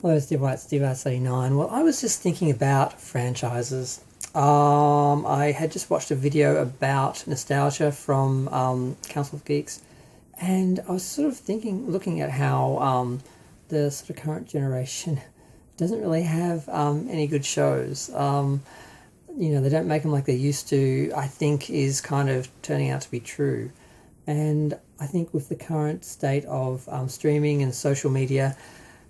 Hello, Steve White, Steve Arts 89. Well, I was just thinking about franchises. I had just watched a video about nostalgia from Council of Geeks, and I was sort of looking at how the sort of current generation doesn't really have any good shows. They don't make them like they used to, I think is kind of turning out to be true. And I think with the current state of streaming and social media,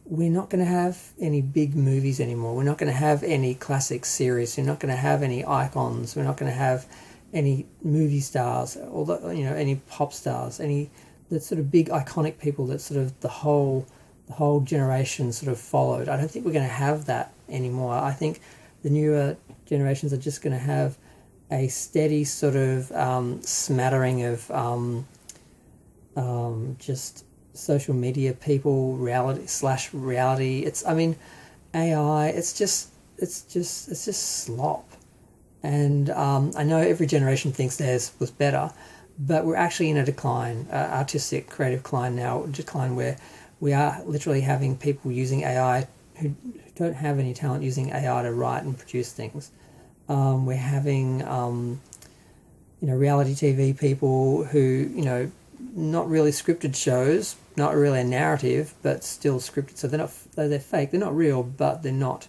we're not going to have any big movies anymore. We're not going to have any classic series. We're not going to have any icons. We're not going to have any movie stars, although any pop stars, any the sort of big iconic people that sort of the whole generation sort of followed. I don't think we're going to have that anymore. I think the newer generations are just going to have a steady sort of smattering of just social media people, reality. AI. It's just slop. And I know every generation thinks theirs was better, but we're actually in a decline, artistic, creative decline where we are literally having people using AI who don't have any talent using AI to write and produce things. We're having reality TV people who not really scripted shows, not really a narrative, but still scripted. So they're fake. They're not real, but they're not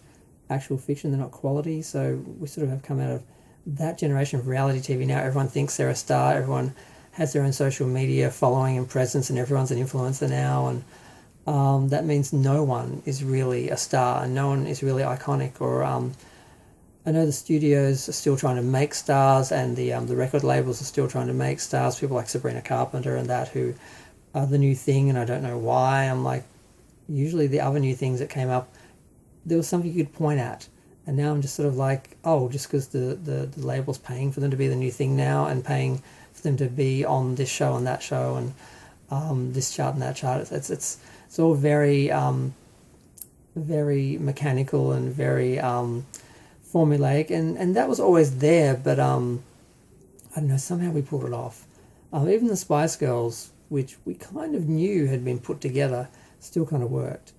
actual fiction. They're not quality. So we sort of have come out of that generation of reality TV. Now everyone thinks they're a star. Everyone has their own social media following and presence, and everyone's an influencer now. And that means no one is really a star, and no one is really iconic. Or I know the studios are still trying to make stars, and the record labels are still trying to make stars. People like Sabrina Carpenter and that, who are the new thing, and I don't know why. I'm like, usually the other new things that came up, there was something you could point at, and now I'm just sort of like, oh, just because the label's paying for them to be the new thing now, and paying for them to be on this show and that show, and this chart and that chart. It's all very very mechanical and very formulaic, and that was always there, but I don't know, somehow we pulled it off. Even the Spice Girls, which we kind of knew had been put together, still kind of worked.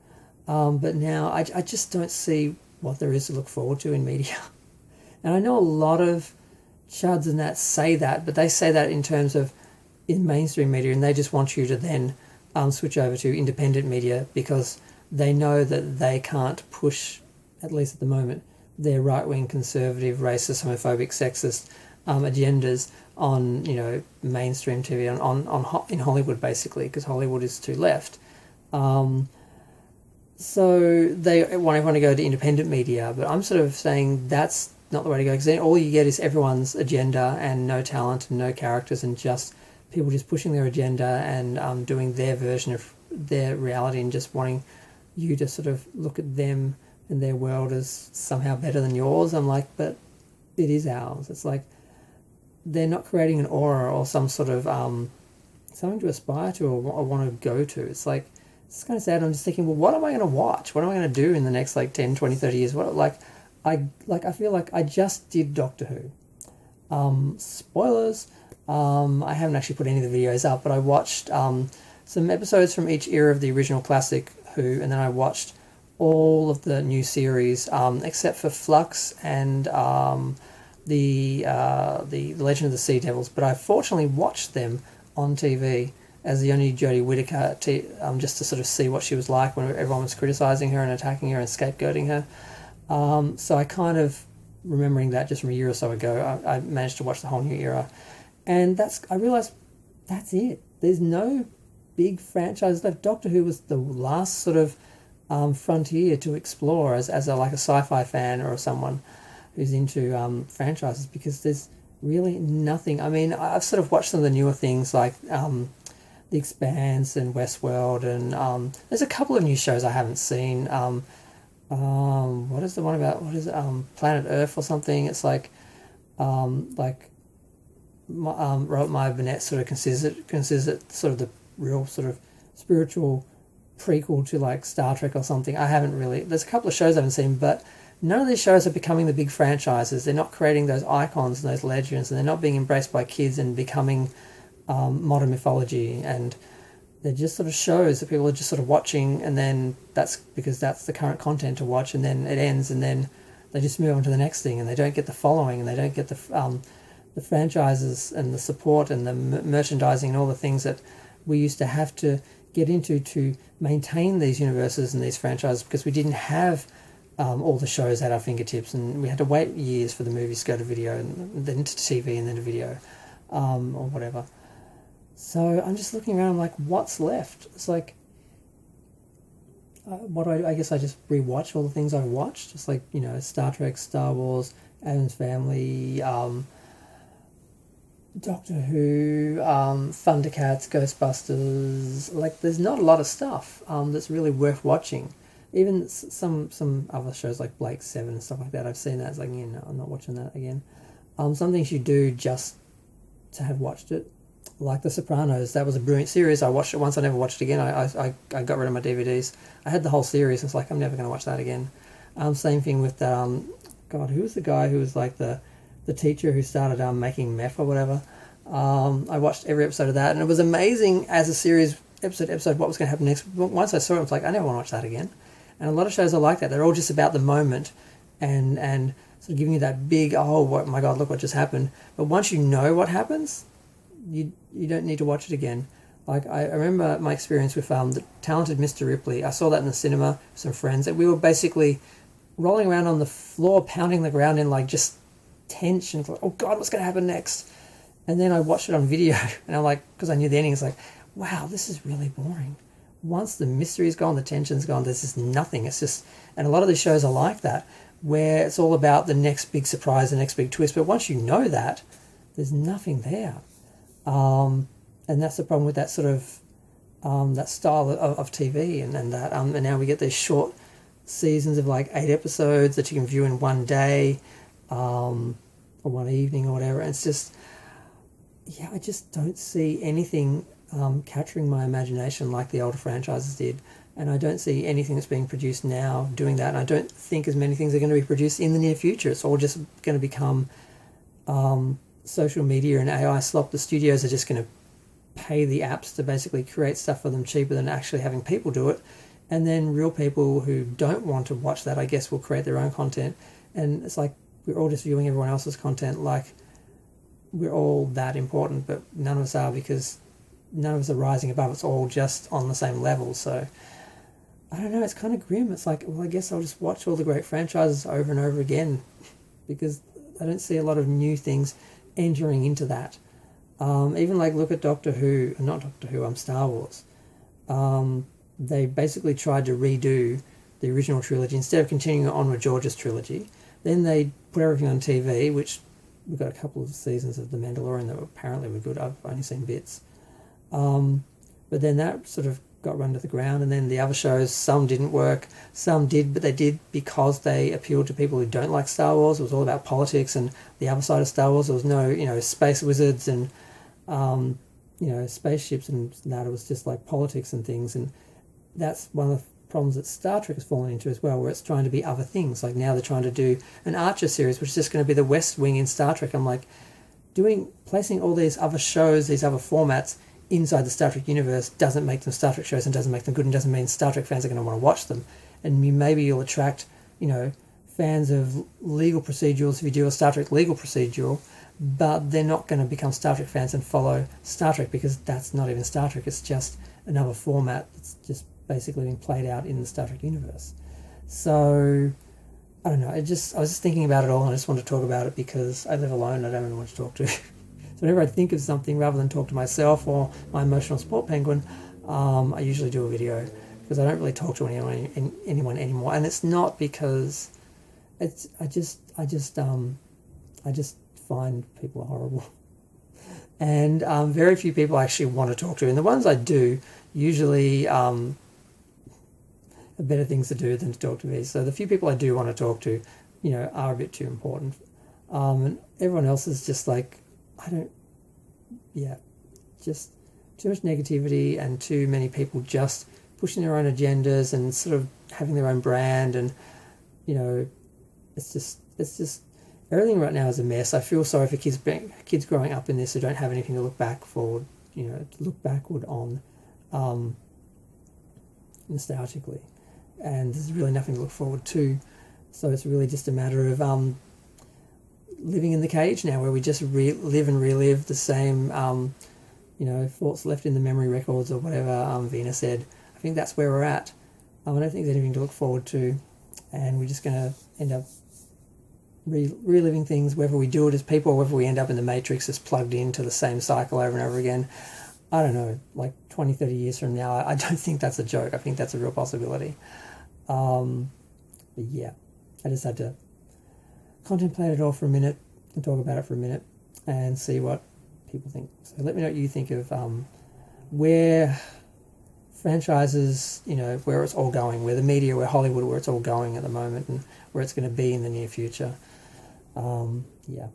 But now I just don't see what there is to look forward to in media. And I know a lot of chuds and that say that, but they say that in terms of in mainstream media, and they just want you to then switch over to independent media because they know that they can't push, at least at the moment, their right-wing, conservative, racist, homophobic, sexist agendas on mainstream TV in Hollywood, basically, because Hollywood is too left. So they want everyone to go to independent media, but I'm sort of saying that's not the way to go, because then all you get is everyone's agenda and no talent and no characters, and just people just pushing their agenda and doing their version of their reality, and just wanting you to sort of look at them and their world as somehow better than yours. I'm like, but it is ours. It's like they're not creating an aura or some sort of something to aspire to or want to go to. It's like, it's kind of sad. I'm just thinking, well, what am I going to watch? What am I going to do in the next 10, 20, 30 years? I feel like I just did Doctor Who. Spoilers. I haven't actually put any of the videos up, but I watched some episodes from each era of the original classic Who, and then I watched all of the new series, except for Flux and the Legend of the Sea Devils. But I fortunately watched them on TV as the only Jodie Whittaker, just to sort of see what she was like when everyone was criticising her and attacking her and scapegoating her. So I kind of, remembering that just from a year or so ago, I managed to watch the whole new era. And I realised that's it. There's no big franchise left. Doctor Who was the last sort of frontier to explore as a sci-fi fan or someone who's into franchises, because there's really nothing. I mean, I've sort of watched some of the newer things like The Expanse and Westworld, and there's a couple of new shows I haven't seen. What is the one about? What is it? Planet Earth or something? It's like Robert Meyer Burnett sort of considers it sort of the real sort of spiritual prequel to like Star Trek or something. I haven't really. There's a couple of shows I haven't seen, but none of these shows are becoming the big franchises. They're not creating those icons and those legends, and they're not being embraced by kids and becoming modern mythology. And they're just sort of shows that people are just sort of watching, and then that's because that's the current content to watch, and then it ends, and then they just move on to the next thing, and they don't get the following, and they don't get the franchises and the support and the merchandising and all the things that we used to have to get into to maintain these universes and these franchises, because we didn't have all the shows at our fingertips, and we had to wait years for the movies to go to video, and then to TV, and then to video, or whatever. So I'm just looking around, like, what's left? It's like, I guess I just rewatch all the things I've watched. It's like, Star Trek, Star Wars, Addams Family, Doctor Who, Thundercats, Ghostbusters. Like, there's not a lot of stuff that's really worth watching. Even some other shows like Blake 7 and stuff like that, I've seen that. It's like, I'm not watching that again. Some things you do just to have watched it, like The Sopranos. That was a brilliant series. I watched it once. I never watched it again. I got rid of my DVDs. I had the whole series. It's like, I'm never going to watch that again. Same thing with God, who was the guy who was like the teacher who started making meth or whatever. I watched every episode of that, and it was amazing as a series, episode what was going to happen next. Once I saw it, I was like, I never want to watch that again. And a lot of shows are like that. They're all just about the moment, and sort of giving you that big, oh my God, look what just happened. But once you know what happens, you don't need to watch it again. Like, I remember my experience with The Talented Mr. Ripley. I saw that in the cinema with some friends, and we were basically rolling around on the floor, pounding the ground in like just tension. Like, oh God, what's going to happen next? And then I watched it on video, and I'm like, because I knew the ending, it's like, wow, this is really boring. Once the mystery's gone, the tension's gone, there's just nothing. It's just, and a lot of these shows are like that, where it's all about the next big surprise, the next big twist. But once you know that, there's nothing there. And that's the problem with that sort of, that style of TV, and that, and now we get these short seasons of like 8 episodes that you can view in one day, or one evening or whatever. And it's just, I just don't see anything capturing my imagination like the older franchises did, and I don't see anything that's being produced now doing that, and I don't think as many things are going to be produced in the near future. It's all just going to become social media and AI slop. The studios are just going to pay the apps to basically create stuff for them cheaper than actually having people do it, and then real people who don't want to watch that, I guess, will create their own content. And it's like, we're all just viewing everyone else's content like we're all that important, but none of us are, because none of us are rising above. It's all just on the same level. So I don't know, it's kind of grim. It's like, well, I guess I'll just watch all the great franchises over and over again, because I don't see a lot of new things entering into that. Even like, look at Doctor Who, not Doctor Who, Star Wars. They basically tried to redo the original trilogy instead of continuing on with George's trilogy. Then they put everything on TV, which we've got a couple of seasons of The Mandalorian that apparently were good. I've only seen bits. But then that sort of got run to the ground, and then the other shows, some didn't work, some did, but they did because they appealed to people who don't like Star Wars. It was all about politics and the other side of Star Wars. There was no, space wizards and, spaceships and that. It was just like politics and things, and that's one of the problems that Star Trek has fallen into as well, where it's trying to be other things. Like now they're trying to do an Archer series, which is just going to be the West Wing in Star Trek. I'm like, placing all these other shows, these other formats inside the Star Trek universe doesn't make them Star Trek shows and doesn't make them good, and doesn't mean Star Trek fans are going to want to watch them. And maybe you'll attract, fans of legal procedurals if you do a Star Trek legal procedural, but they're not going to become Star Trek fans and follow Star Trek, because that's not even Star Trek. It's just another format that's just basically being played out in the Star Trek universe. So I don't know. I was just thinking about it all, and I just want to talk about it because I live alone. I don't have anyone to talk to. So whenever I think of something, rather than talk to myself or my emotional support penguin, I usually do a video, because I don't really talk to anyone anymore. And it's not because I just find people are horrible. And very few people I actually want to talk to. And the ones I do usually have better things to do than to talk to me. So the few people I do want to talk to, are a bit too important. And everyone else is just like, just too much negativity and too many people just pushing their own agendas and sort of having their own brand. And, it's just everything right now is a mess. I feel sorry for kids growing up in this who don't have anything to look back forward, to look backward on. nostalgically, and there's really nothing to look forward to. So it's really just a matter of living in the cage now, where we just live and relive the same, thoughts left in the memory records or whatever Vina said. I think that's where we're at. I don't think there's anything to look forward to, and we're just going to end up reliving things, whether we do it as people or whether we end up in the Matrix just plugged into the same cycle over and over again. I don't know, like 20, 30 years from now, I don't think that's a joke. I think that's a real possibility. But yeah, I just had to contemplate it all for a minute and talk about it for a minute and see what people think. So let me know what you think of where franchises, where it's all going, where the media, where Hollywood, where it's all going at the moment, and where it's going to be in the near future. Yeah.